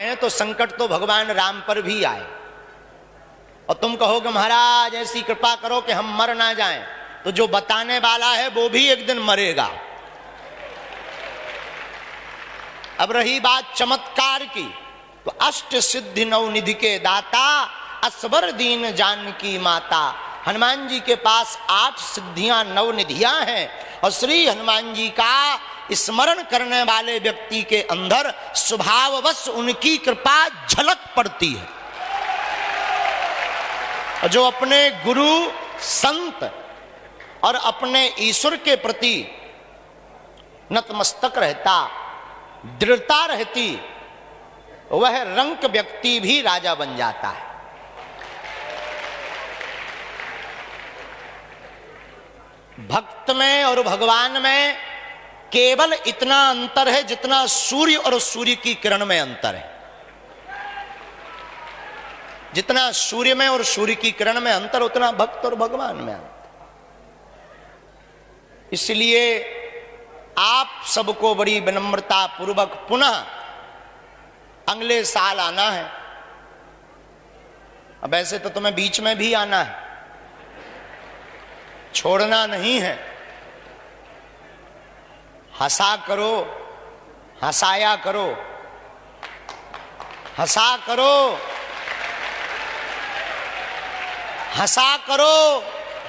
हैं तो संकट तो भगवान राम पर भी आए और तुम कहोगे महाराज ऐसी कृपा करो कि हम मर ना जाएं, तो जो बताने वाला है वो भी एक दिन मरेगा। अब रही बात चमत्कार की, तो अष्ट सिद्धि नवनिधि के दाता असबर दीन जानकी माता। हनुमान जी के पास 8 सिद्धियां नवनिधियां हैं और श्री हनुमान जी का स्मरण करने वाले व्यक्ति के अंदर स्वभाववश उनकी कृपा झलक पड़ती है। और जो अपने गुरु संत और अपने ईश्वर के प्रति नतमस्तक रहता, दृढ़ता रहती, वह रंक व्यक्ति भी राजा बन जाता है। भक्त में और भगवान में केवल इतना अंतर है जितना सूर्य और सूर्य की किरण में अंतर है। जितना सूर्य में और सूर्य की किरण में अंतर, उतना भक्त और भगवान में अंतर। इसलिए आप सबको बड़ी विनम्रता पूर्वक पुनः अगले साल आना है। अब ऐसे तो तुम्हें बीच में भी आना है, छोड़ना नहीं है। हंसा करो, हंसाया करो, हंसा करो, हंसा करो,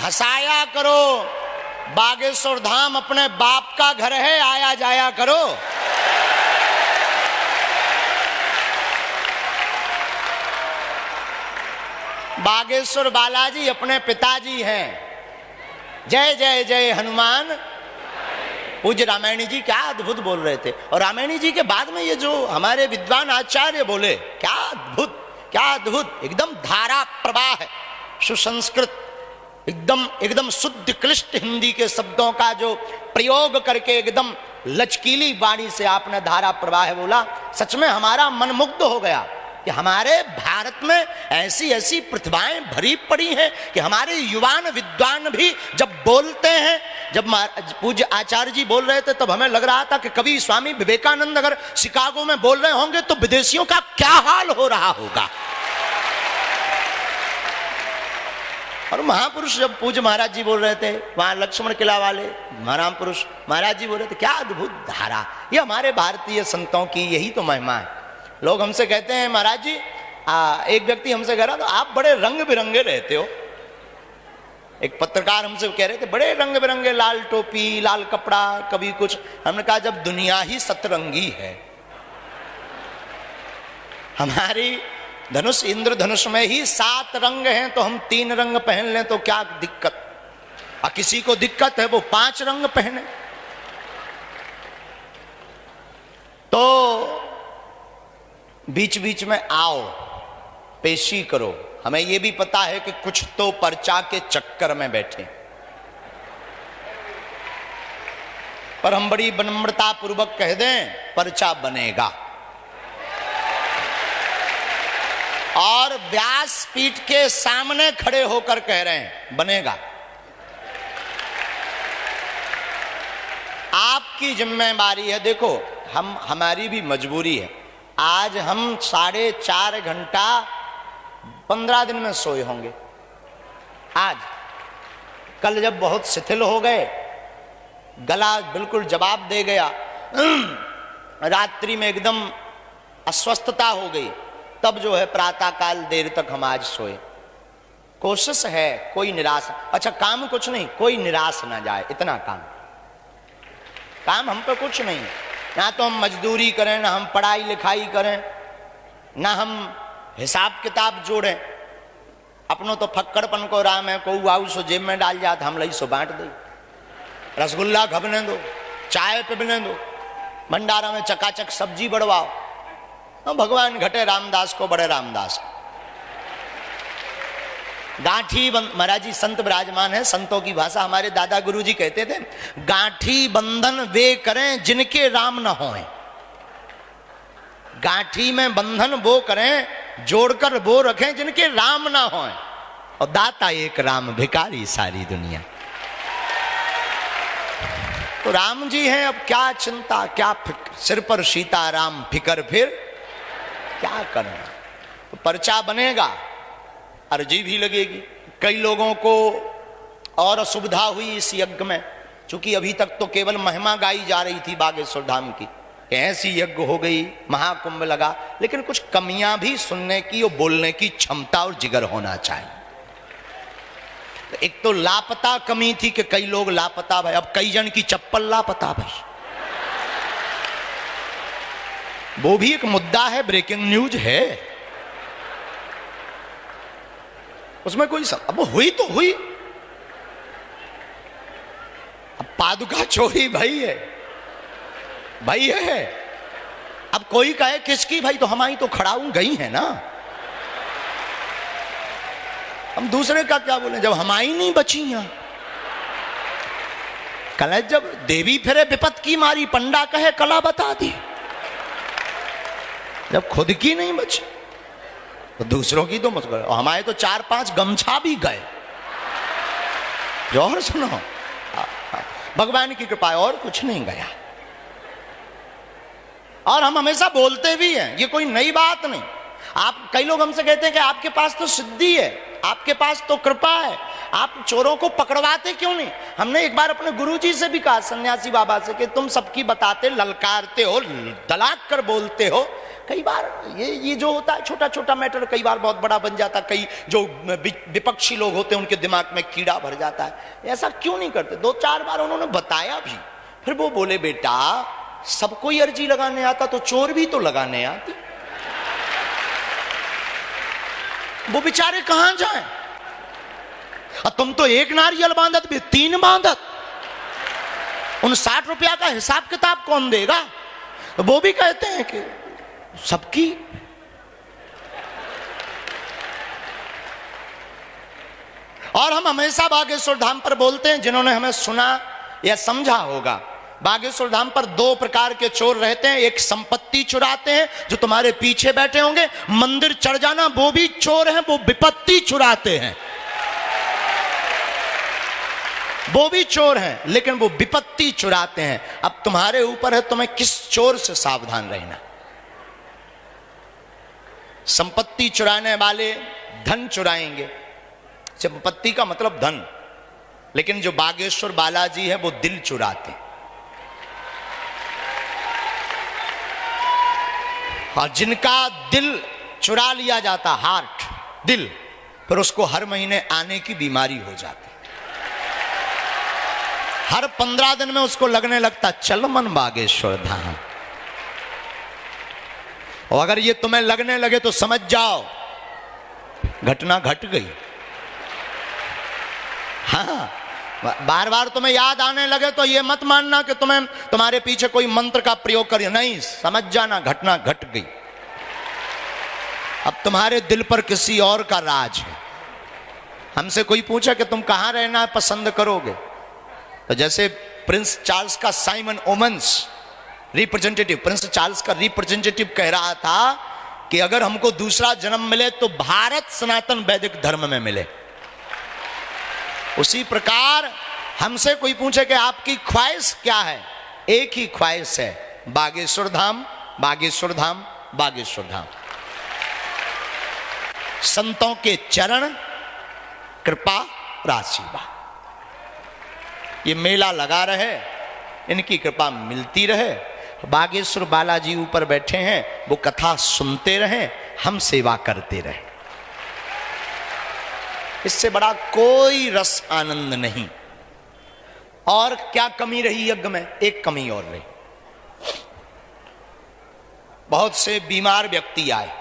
हंसाया करो। बागेश्वर धाम अपने बाप का घर है, आया जाया करो। बागेश्वर बालाजी अपने पिताजी हैं। जय जय जय हनुमान। पूज्य रामायणी जी क्या अद्भुत बोल रहे थे, और रामायणी जी के बाद में ये जो हमारे विद्वान आचार्य बोले, क्या अद्भुत, क्या अद्भुत। एकदम धारा प्रवाह है, सुसंस्कृत, एकदम शुद्ध क्लिष्ट हिंदी के शब्दों का जो प्रयोग करके एकदम लचकीली वाणी से आपने धारा प्रवाह बोला। सच में हमारा मन मुग्ध हो गया कि हमारे भारत में ऐसी ऐसी प्रतिभाएं भरी पड़ी हैं कि हमारे युवान विद्वान भी जब बोलते हैं, जब पूज्य आचार्य जी बोल रहे थे तब हमें लग रहा था कि कभी स्वामी विवेकानंद अगर शिकागो में बोल रहे होंगे तो विदेशियों का क्या हाल हो रहा होगा। और महापुरुष जब पूज्य महाराज जी बोल रहे थे, वहां लक्ष्मण किला वाले महाराम पुरुष महाराज जी बोल रहे थे, क्या अद्भुत धारा। ये हमारे भारतीय संतों की यही तो महिमा है। लोग हमसे कहते हैं महाराज जी, एक व्यक्ति हमसे कह रहा था आप बड़े रंग बिरंगे रहते हो। एक पत्रकार हमसे कह रहे थे बड़े रंग बिरंगे, लाल टोपी, लाल कपड़ा, कभी कुछ। हमने कहा जब दुनिया ही सतरंगी है, हमारी धनुष इंद्र धनुष में ही 7 रंग हैं, तो हम 3 रंग पहन लें तो क्या दिक्कत। और किसी को दिक्कत है वो 5 रंग पहने। तो बीच बीच में आओ, पेशी करो। हमें यह भी पता है कि कुछ तो पर्चा के चक्कर में बैठे, पर हम बड़ी विनम्रता पूर्वक कह दें पर्चा बनेगा। और व्यासपीठ के सामने खड़े होकर कह रहे हैं बनेगा। आपकी जिम्मेदारी है। देखो हमारी भी मजबूरी है। आज हम 4.5 घंटा 15 दिन में सोए होंगे। आज कल जब बहुत शिथिल हो गए, गला बिल्कुल जवाब दे गया, रात्रि में एकदम अस्वस्थता हो गई, तब जो है प्रातः काल देर तक हम आज सोए। कोशिश है कोई निराश, अच्छा काम कुछ नहीं, कोई निराश ना जाए, इतना काम हम पे कुछ नहीं। ना तो हम मजदूरी करें, ना हम पढ़ाई लिखाई करें, ना हम हिसाब किताब जोड़ें। अपनों तो फक्कड़पन को राम है, को आऊ सो जेब में डाल जाता, हम लई सो बांट दे। रसगुल्ला घबने दो, चाय पिबने दो, भंडारा में चकाचक सब्जी बढ़वाओ। तो भगवान घटे रामदास को, बड़े रामदास को। गांठी महाराज जी संत विराजमान है, संतों की भाषा हमारे दादा गुरु जी कहते थे, गांठी बंधन वे करें जिनके राम न होएं। गांठी में बंधन वो करें, जोड़कर वो रखें जिनके राम ना होएं। और दाता एक राम, भिखारी सारी दुनिया। तो राम जी हैं, अब क्या चिंता, क्या फिक्र। सिर पर सीता राम, फिकर फिर क्या करना, तो पर्चा बनेगा, अर्जी भी लगेगी। कई लोगों को और असुविधा हुई इस यज्ञ में, क्योंकि अभी तक तो केवल महिमा गाई जा रही थी बागेश्वर धाम की, ऐसी यज्ञ हो गई, महाकुंभ लगा, लेकिन कुछ कमियां भी सुनने की और बोलने की क्षमता और जिगर होना चाहिए। तो एक तो लापता कमी थी कि कई लोग लापता भाई, अब कई जन की चप्पल लापता भाई, वो भी एक मुद्दा है, ब्रेकिंग न्यूज है, उसमें कोई अब हुई तो हुई। अब पादुका चोरी भाई है, भाई है, अब कोई कहे किसकी भाई, तो हमारी तो खड़ाऊ गई है ना, हम दूसरे का क्या बोले जब हमारी नहीं बची यहां। कल जब देवी फिरे विपत की मारी, पंडा कहे कला बता दी, जब खुद की नहीं बची तो दूसरों की तो मुश्किल। हमारे तो 4-5 गमछा भी गए, जोर सुनो, भगवान की कृपा, और कुछ नहीं गया। और हम हमेशा बोलते भी हैं, ये कोई नई बात नहीं। आप कई लोग हमसे कहते हैं कि आपके पास तो सिद्धि है, आपके पास तो कृपा है, आप चोरों को पकड़वाते क्यों नहीं। हमने एक बार अपने गुरुजी से भी कहा, सन्यासी बाबा से, कि तुम सबकी बताते, ललकारते हो, दलाक कर बोलते हो। कई बार ये जो होता है छोटा छोटा मैटर कई बार बहुत बड़ा बन जाता है। कई जो विपक्षी लोग होते हैं उनके दिमाग में कीड़ा भर जाता है। ऐसा क्यों नहीं करते? 2-4 बार उन्होंने बताया भी। फिर वो बोले, बेटा सबको ही अर्जी लगाने आता तो चोर भी तो लगाने आती, वो बेचारे कहां जाएं? और तुम तो एक नारियल बांधत भी 3 बांधत, उन 60 रुपया का हिसाब किताब कौन देगा? वो भी कहते हैं कि सबकी। और हम हमेशा बागेश्वर धाम पर बोलते हैं, जिन्होंने हमें सुना या समझा होगा, बागेश्वर धाम पर 2 प्रकार के चोर रहते हैं। एक संपत्ति चुराते हैं, जो तुम्हारे पीछे बैठे होंगे, मंदिर चढ़ जाना वो भी चोर हैं, वो विपत्ति चुराते हैं, वो भी चोर हैं, लेकिन वो विपत्ति चुराते हैं। अब तुम्हारे ऊपर है तुम्हें किस चोर से सावधान रहना। संपत्ति चुराने वाले धन चुराएंगे, संपत्ति का मतलब धन, लेकिन जो बागेश्वर बालाजी है वो दिल चुराते हैं। और जिनका दिल चुरा लिया जाता, हार्ट, दिल, फिर उसको हर महीने आने की बीमारी हो जाती, हर 15 दिन में उसको लगने लगता चल मन बागेश्वर धाम। और अगर ये तुम्हें लगने लगे तो समझ जाओ घटना घट गई। हाँ, बार बार तुम्हें याद आने लगे तो ये मत मानना कि तुम्हारे पीछे कोई मंत्र का प्रयोग कर, नहीं, समझ जाना घटना घट गई। अब तुम्हारे दिल पर किसी और का राज है। हमसे कोई पूछा कि तुम कहां रहना पसंद करोगे, तो जैसे प्रिंस चार्ल्स का Simon omens representative, Prince Charles का रिप्रेजेंटेटिव कह रहा था कि अगर हमको दूसरा जन्म मिले तो भारत सनातन वैदिक धर्म में मिले। उसी प्रकार हमसे कोई पूछे कि आपकी ख्वाहिश क्या है, एक ही ख्वाहिश है, बागेश्वर धाम, बागेश्वर धाम, बागेश्वर धाम। संतों के चरण, कृपा, आशीर्वाद, ये मेला लगा रहे, इनकी कृपा मिलती रहे। बागेश्वर बालाजी ऊपर बैठे हैं, वो कथा सुनते रहे, हम सेवा करते रहे। इससे बड़ा कोई रस आनंद नहीं। और क्या कमी रही यज्ञ में? एक कमी और रही, बहुत से बीमार व्यक्ति आए,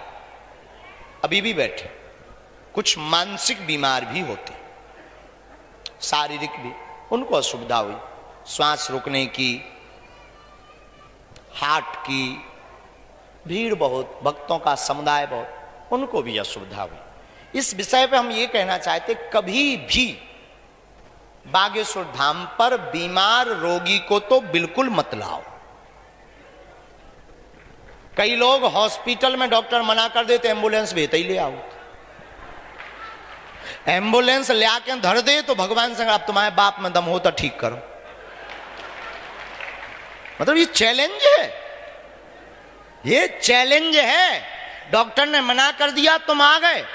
अभी भी बैठे, कुछ मानसिक बीमार भी होते, शारीरिक भी, उनको असुविधा हुई, श्वास रुकने की, हार्ट की, भीड़ बहुत, भक्तों का समुदाय बहुत, उनको भी असुविधा हुई। इस विषय पे हम ये कहना चाहते, कभी भी बागेश्वर धाम पर बीमार रोगी को तो बिल्कुल मत लाओ। कई लोग हॉस्पिटल में डॉक्टर मना कर देते, एम्बुलेंस भेजते ही ले आओ। एम्बुलेंस ले आके धर दे तो भगवान से अब तुम्हारे बाप में दम हो तो ठीक करो। मतलब ये चैलेंज है, ये चैलेंज है। डॉक्टर ने मना कर दिया, तुम आ गए।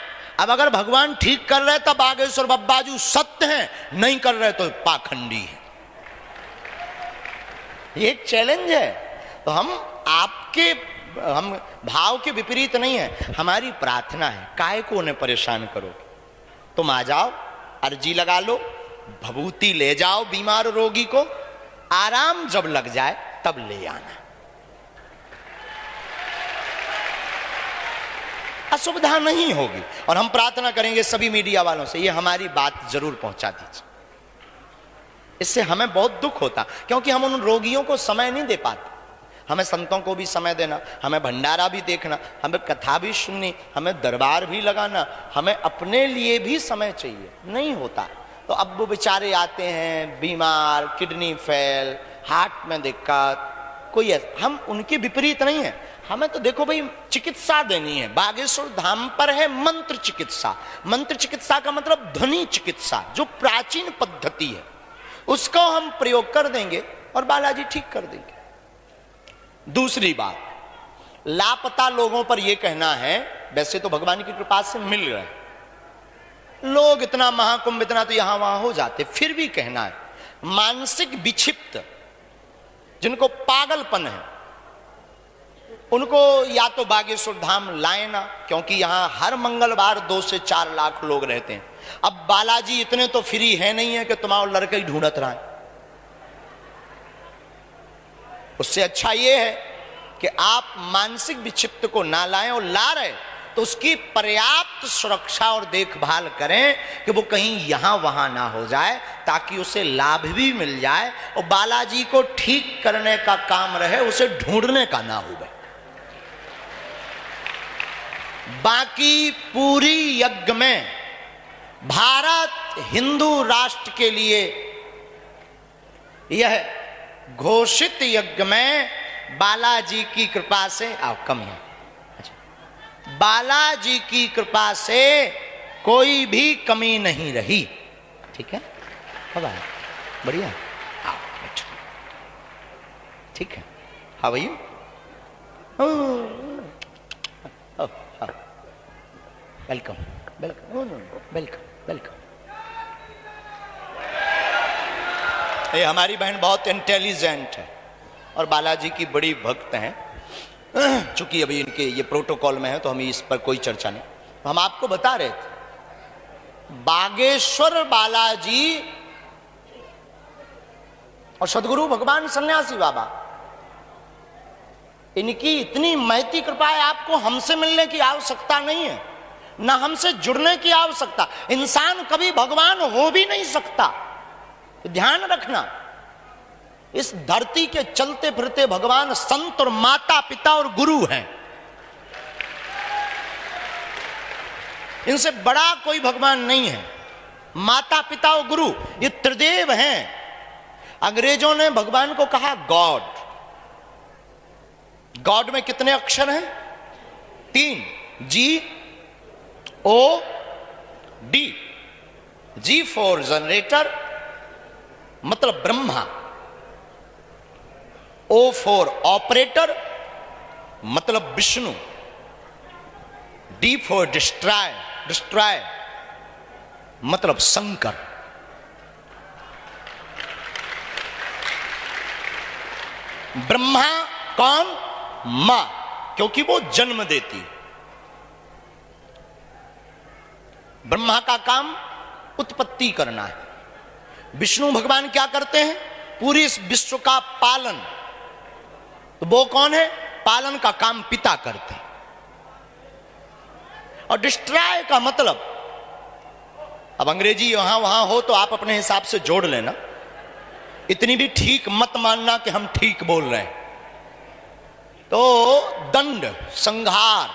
अब अगर भगवान ठीक कर रहे तब बागेश्वर बब्बाजू सत्य हैं, नहीं कर रहे तो पाखंडी है। ये एक चैलेंज है। तो हम भाव के विपरीत नहीं है, हमारी प्रार्थना है, काहे को उन्हें परेशान करो। तुम आ जाओ, अर्जी लगा लो, भभूति ले जाओ बीमार रोगी को, आराम जब लग जाए तब ले आना। असुविधा नहीं होगी। और हम प्रार्थना करेंगे सभी मीडिया वालों से, ये हमारी बात जरूर पहुंचा दीजिए। इससे हमें बहुत दुख होता, क्योंकि हम उन रोगियों को समय नहीं दे पाते। हमें संतों को भी समय देना, हमें भंडारा भी देखना, हमें कथा भी सुननी, हमें दरबार भी लगाना, हमें अपने लिए भी समय चाहिए, नहीं होता। तो अब वो बेचारे आते हैं बीमार, किडनी फेल, हार्ट में दिक्कत, कोई हम उनके विपरीत नहीं है। हमें तो देखो भाई चिकित्सा देनी है। बागेश्वर धाम पर है मंत्र चिकित्सा। मंत्र चिकित्सा का मतलब ध्वनि चिकित्सा, जो प्राचीन पद्धति है, उसको हम प्रयोग कर देंगे और बालाजी ठीक कर देंगे। दूसरी बात, लापता लोगों पर यह कहना है, वैसे तो भगवान की कृपा से मिल रहे हैं लोग, इतना महाकुंभ इतना तो यहां वहां हो जाते, फिर भी कहना है मानसिक विक्षिप्त, जिनको पागलपन है, उनको या तो बागेश्वर धाम लाए ना, क्योंकि यहां हर मंगलवार 2 से 4 लाख लोग रहते हैं। अब बालाजी इतने तो फ्री है नहीं है कि तुम्हारा लड़के ही ढूंढत रहे। उससे अच्छा यह है कि आप मानसिक विक्षिप्त को ना लाएं, और ला रहे तो उसकी पर्याप्त सुरक्षा और देखभाल करें कि वो कहीं यहां वहां ना हो जाए, ताकि उसे लाभ भी मिल जाए और बालाजी को ठीक करने का काम रहे, उसे ढूंढने का ना हो। बाकी पूरी यज्ञ में भारत हिंदू राष्ट्र के लिए यह घोषित यज्ञ में बालाजी की कृपा से कम है। अच्छा, बालाजी की कृपा से कोई भी कमी नहीं रही। ठीक है, बढ़िया, आओ बैठो। ठीक है, how are you? Welcome welcome welcome welcome. ये हमारी बहन बहुत इंटेलिजेंट है और बालाजी की बड़ी भक्त हैं। चूंकि अभी इनके ये प्रोटोकॉल में है तो हम इस पर कोई चर्चा नहीं। तो हम आपको बता रहे थे, बागेश्वर बालाजी और सदगुरु भगवान सन्यासी बाबा, इनकी इतनी महती कृपा है, आपको हमसे मिलने की आवश्यकता नहीं है, ना हमसे जुड़ने की आवश्यकता। इंसान कभी भगवान हो भी नहीं सकता, ध्यान रखना। इस धरती के चलते फिरते भगवान संत और माता पिता और गुरु हैं। इनसे बड़ा कोई भगवान नहीं है। माता पिता और गुरु ये त्रिदेव हैं। अंग्रेजों ने भगवान को कहा गॉड। गॉड में कितने अक्षर हैं? 3, GOD। G फॉर जनरेटर मतलब ब्रह्मा, O फॉर ऑपरेटर मतलब विष्णु, D फॉर डिस्ट्रॉय मतलब शंकर। ब्रह्मा कौन? मां, क्योंकि वो जन्म देती। ब्रह्मा का काम उत्पत्ति करना है। विष्णु भगवान क्या करते हैं? पूरी इस विश्व का पालन। तो वो कौन है? पालन का काम पिता करते हैं। और डिस्ट्रॉय का मतलब, अब अंग्रेजी यहां वहां हो तो आप अपने हिसाब से जोड़ लेना, इतनी भी ठीक मत मानना कि हम ठीक बोल रहे हैं। तो दंड, संहार,